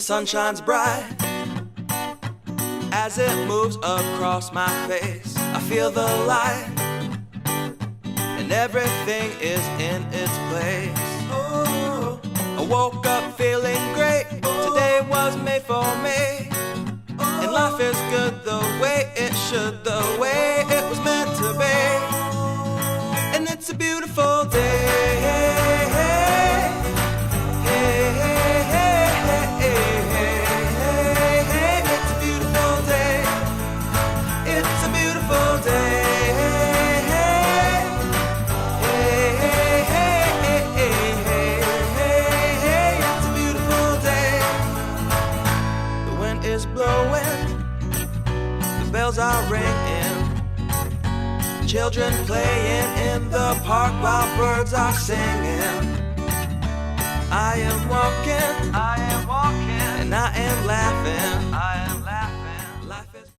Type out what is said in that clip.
sun shines bright as it moves across my face. I feel the light and everything is in its place. Oh, I woke up feeling great. Today was made for me. And life is good the way it should, the way it was meant to be. And it's a beautiful day. Are ringing, children playing in the park while birds are singing. I am walking